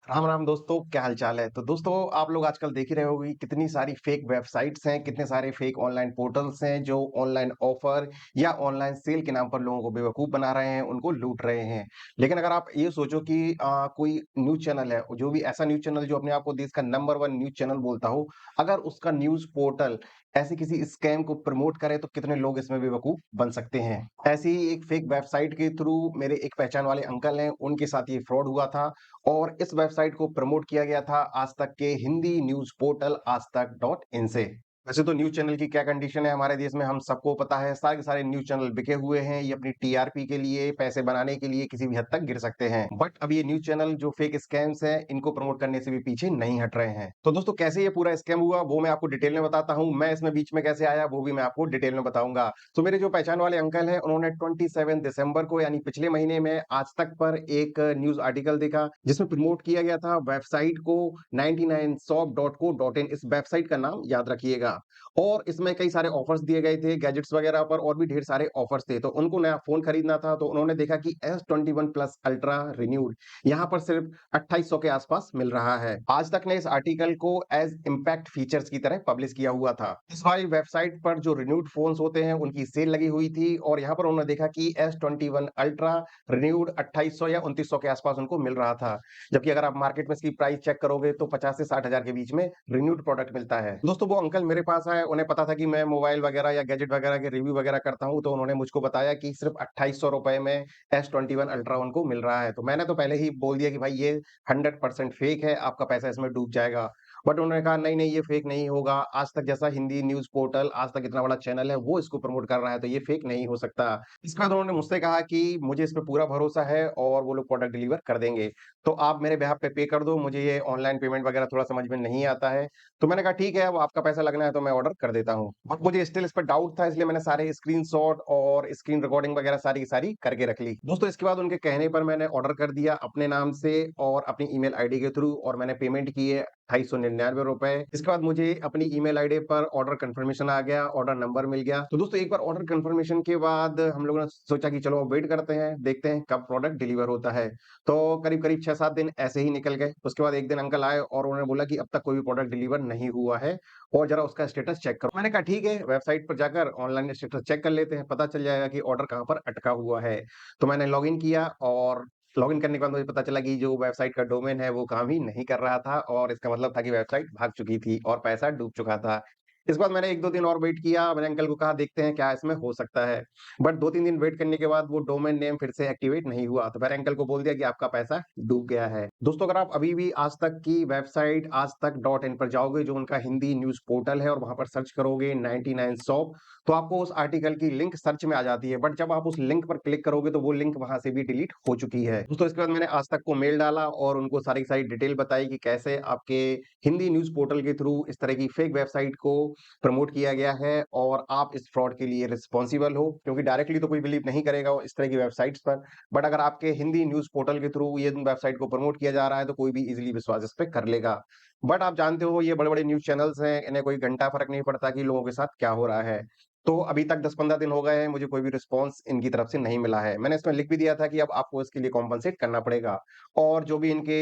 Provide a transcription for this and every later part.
राम राम दोस्तों, क्या हाल चाल है। तो दोस्तों, आप लोग आजकल देख ही रहे होगे कितनी सारी फेक वेबसाइट्स हैं, कितने सारे फेक ऑनलाइन पोर्टल्स हैं जो ऑनलाइन ऑफर या ऑनलाइन सेल के नाम पर लोगों को बेवकूफ बना रहे हैं, उनको लूट रहे हैं। लेकिन अगर आप ये सोचो कि कोई न्यूज चैनल है, जो भी ऐसा न्यूज चैनल जो अपने आप को देश का नंबर वन न्यूज चैनल बोलता हो, अगर उसका न्यूज पोर्टल ऐसे किसी स्कैम को प्रमोट करे तो कितने लोग इसमें बेवकूफ बन सकते हैं। ऐसी ही एक फेक वेबसाइट के थ्रू मेरे एक पहचान वाले अंकल हैं, उनके साथ ये फ्रॉड हुआ था। और इस वेबसाइट को प्रमोट किया गया था आज तक के हिंदी न्यूज़ पोर्टल आज तक डॉट इन से। वैसे तो न्यूज़ चैनल की क्या कंडीशन है हमारे देश में हम सबको पता है, सारे के सारे न्यूज़ चैनल बिके हुए हैं, ये अपनी टीआरपी के लिए, पैसे बनाने के लिए किसी भी हद तक गिर सकते हैं। बट अब ये न्यूज़ चैनल जो फेक स्कैम्स हैं, इनको प्रमोट करने से भी पीछे नहीं हट रहे हैं। तो दोस्तों, कैसे ये पूरा स्कैम हुआ वो मैं आपको डिटेल में बताता हूँ, मैं इसमें बीच में कैसे आया वो भी मैं आपको डिटेल में बताऊंगा। तो मेरे जो पहचान वाले अंकल हैं, उन्होंने 27 दिसंबर को यानी पिछले महीने में आज तक पर एक न्यूज़ आर्टिकल देखा जिसमें प्रमोट किया गया था वेबसाइट को 99shop.co.in। इस वेबसाइट का नाम याद रखिएगा। और इसमें कई सारे ऑफर्स दिए गए थे गैजेट्स वगैरह पर, और भी ढेर सारे ऑफर्स थे। तो उनको नया फोन खरीदना था, तो उन्होंने देखा कि S21 प्लस अल्ट्रा रिन्यूड यहाँ पर सिर्फ 2800 के आसपास मिल रहा है। आज तक ने इस आर्टिकल को एज इम्पैक्ट फीचर्स की तरह पब्लिश किया हुआ था। इस वाली वेबसाइट पर जो रिन्यूड फोन्स होते हैं उनकी सेल लगी हुई थी, और यहाँ पर उन्होंने देखा कि S21 अल्ट्रा रिन्यूड 2800 या 2900 के आसपास उनको मिल रहा था। जबकि अगर आप मार्केट में इसकी प्राइस चेक करोगे तो 50 से 60 हजार के बीच में रिन्यूड प्रोडक्ट मिलता है। दोस्तों, वो अंकल मेरे पास आए, उन्हें पता था कि मैं मोबाइल वगैरह या गैजेट वगैरह के रिव्यू वगैरह करता हूँ, तो उन्होंने मुझको बताया कि सिर्फ 2800 रुपए में S21 अल्ट्रा उनको मिल रहा है। तो मैंने तो पहले ही बोल दिया कि भाई ये 100% फेक है, आपका पैसा इसमें डूब जाएगा। बट उन्होंने कहा नहीं नहीं, ये फेक नहीं होगा, आज तक जैसा हिंदी न्यूज पोर्टल, आज तक इतना बड़ा चैनल है, वो इसको प्रमोट कर रहा है, तो ये फेक नहीं हो सकता। इसके बाद उन्होंने मुझसे कहा कि मुझे इस पे पूरा भरोसा है और वो लोग प्रोडक्ट डिलीवर कर देंगे, तो आप मेरे बिहाफ पे कर दो, मुझे ये ऑनलाइन पेमेंट वगैरह थोड़ा समझ में नहीं आता है। तो मैंने कहा ठीक है, अब आपका पैसा लगना है तो मैं ऑर्डर कर देता हूँ। बट मुझे स्टिल इस पर डाउट था, इसलिए मैंने सारे स्क्रीनशॉट और स्क्रीन रिकॉर्डिंग वगैरह सारी की सारी करके रख ली। दोस्तों, इसके बाद उनके कहने पर मैंने ऑर्डर कर दिया अपने नाम से और अपनी ईमेल आईडी के थ्रू, और मैंने पेमेंट की है 250 इसके बाद मुझे अपनी ईमेल आईडी पर ऑर्डर कंफर्मेशन आ गया, ऑर्डर नंबर मिल गया। तो दोस्तों, एक बार ऑर्डर कंफर्मेशन के बाद हम लोगों ने सोचा कि चलो अब वेट करते हैं, देखते हैं कब प्रोडक्ट डिलीवर होता है। तो करीब-करीब 6-7 दिन ऐसे ही निकल गए। उसके बाद एक दिन अंकल आए और उन्होंने बोला कि अब तक कोई भी प्रोडक्ट डिलीवर नहीं हुआ है और ज़रा उसका स्टेटस चेक करो। मैंने कहा ठीक है, वेबसाइट पर जाकर ऑनलाइन स्टेटस चेक कर लेते हैं, पता चल जाएगा कि ऑर्डर कहाँ पर अटका हुआ है। तो मैंने लॉगिन किया, और लॉगिन करने के बाद मुझे पता चला कि जो वेबसाइट का डोमेन है वो काम ही नहीं कर रहा था, और इसका मतलब था कि वेबसाइट भाग चुकी थी और पैसा डूब चुका था। इसके बाद मैंने 1-2 दिन और वेट किया, मैंने अंकल को कहा देखते हैं क्या इसमें हो सकता है। बट 2-3 दिन वेट करने के बाद वो डोमेन नेम फिर से एक्टिवेट नहीं हुआ, तो मैंने अंकल को बोल दिया कि आपका पैसा डूब गया है। दोस्तों, अगर आप अभी भी आज तक की वेबसाइट आज तक डॉट इन पर जाओगे, जो उनका हिंदी न्यूज़ पोर्टल है, और वहाँ पर सर्च करोगे 99 शॉप, तो आपको उस आर्टिकल की लिंक सर्च में आ जाती है। बट जब आप उस लिंक पर क्लिक करोगे तो वो लिंक वहाँ से भी डिलीट हो चुकी है। दोस्तों, इसके बाद मैंने आज तक को मेल डाला और उनको सारी की सारी डिटेल बताई कि कैसे आपके हिंदी न्यूज़ पोर्टल के थ्रू इस तरह की फेक वेबसाइट को प्रमोट किया गया है, और आप इस फ्रॉड के लिए रिस्पॉन्सिबल हो, क्योंकि डायरेक्टली तो कोई बिलीव नहीं करेगा इस तरह की वेबसाइट्स पर। बट अगर आपके हिंदी न्यूज़ पोर्टल के थ्रू ये वेबसाइट को प्रमोट किया जा रहा है तो कोई भी इजीली विश्वास इस पे कर लेगा। बट आप जानते हो ये बड़े-बड़े न्यूज़ चैनल्स हैं, इन्हें कोई घंटा फ़र्क नहीं पड़ता कि लोगों के साथ क्या हो रहा है। तो अभी तक 10-15 दिन हो गए हैं, मुझे कोई भी रिस्पॉन्स इनकी तरफ से नहीं मिला है। मैंने इसमें लिख भी दिया था कि अब आपको इसके लिए कॉम्पेंसेट करना पड़ेगा, और जो भी इनके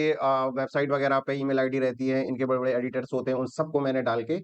वेबसाइट वगैरह पे ईमेल आईडी रहती है, इनके बड़े-बड़े एडिटर्स होते हैं, उन सबको मैंने डाल के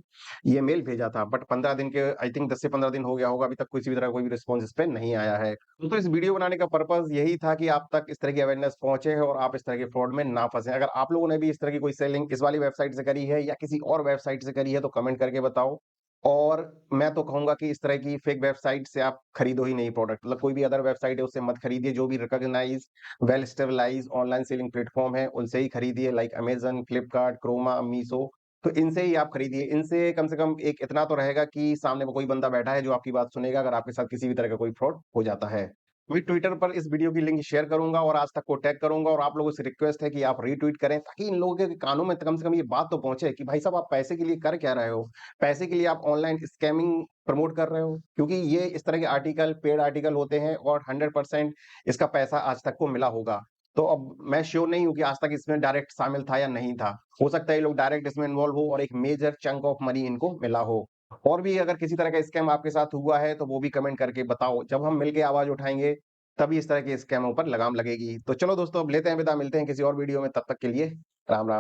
ये मेल भेजा था। बट 15 दिन के आई थिंक 10 से 15 दिन हो गया होगा, अभी तक किसी भी तरह का कोई भी रिस्पॉन्स इस पे नहीं आया है। तो इस वीडियो बनाने का पर्पज़ यही था कि आप तक इस तरह की अवेयरनेस पहुँचे और आप इस तरह के फ्रॉड में ना फँसें। अगर आप लोगों ने भी इस तरह की कोई सेलिंग इस वाली वेबसाइट से करी है या किसी और वेबसाइट से करी है, तो कमेंट करके बताओ। और मैं तो कहूँगा कि इस तरह की फेक वेबसाइट से आप खरीदो ही नहीं प्रोडक्ट। मतलब कोई भी अदर वेबसाइट है उससे मत खरीदिए, जो भी recognise, well stabilised online selling platform है उनसे ही खरीदिए, लाइक अमेज़न, फ्लिपकार्ट, क्रोमा, मीशो। तो इनसे ही आप खरीदिए। इनसे कम से कम एक इतना तो रहेगा कि सामने में कोई बंदा बैठा है जो आपकी बात सुनेगा अगर आपके साथ किसी भी तरह का कोई फ्रॉड हो जाता है। मैं ट्विटर पर इस वीडियो की लिंक शेयर करूँगा और आज तक को टैग करूँगा, और आप लोगों से रिक्वेस्ट है कि आप रीट्वीट करें, ताकि इन लोगों के कानों में कम से कम ये बात तो पहुँचे कि भाई साहब, आप पैसे के लिए कर क्या रहे हो? पैसे के लिए आप ऑनलाइन स्कैमिंग प्रमोट कर रहे हो? क्योंकि ये इस तरह के आर्टिकल पेड आर्टिकल होते हैं और 100% इसका पैसा आज तक को मिला होगा। तो अब मैं श्योर नहीं हूँ कि आज तक इसमें डायरेक्ट शामिल था या नहीं था। हो सकता है ये लोग डायरेक्ट इसमें इन्वॉल्व हो और एक मेजर चंक ऑफ मनी इनको मिला हो। और भी अगर किसी तरह का स्कैम आपके साथ हुआ है तो वो भी कमेंट करके बताओ। जब हम मिलके आवाज़ उठाएँगे तभी इस तरह के स्कैमों पर लगाम लगेगी। तो चलो दोस्तों, अब लेते हैं विदा, मिलते हैं किसी और वीडियो में, तब तक के लिए राम, राम।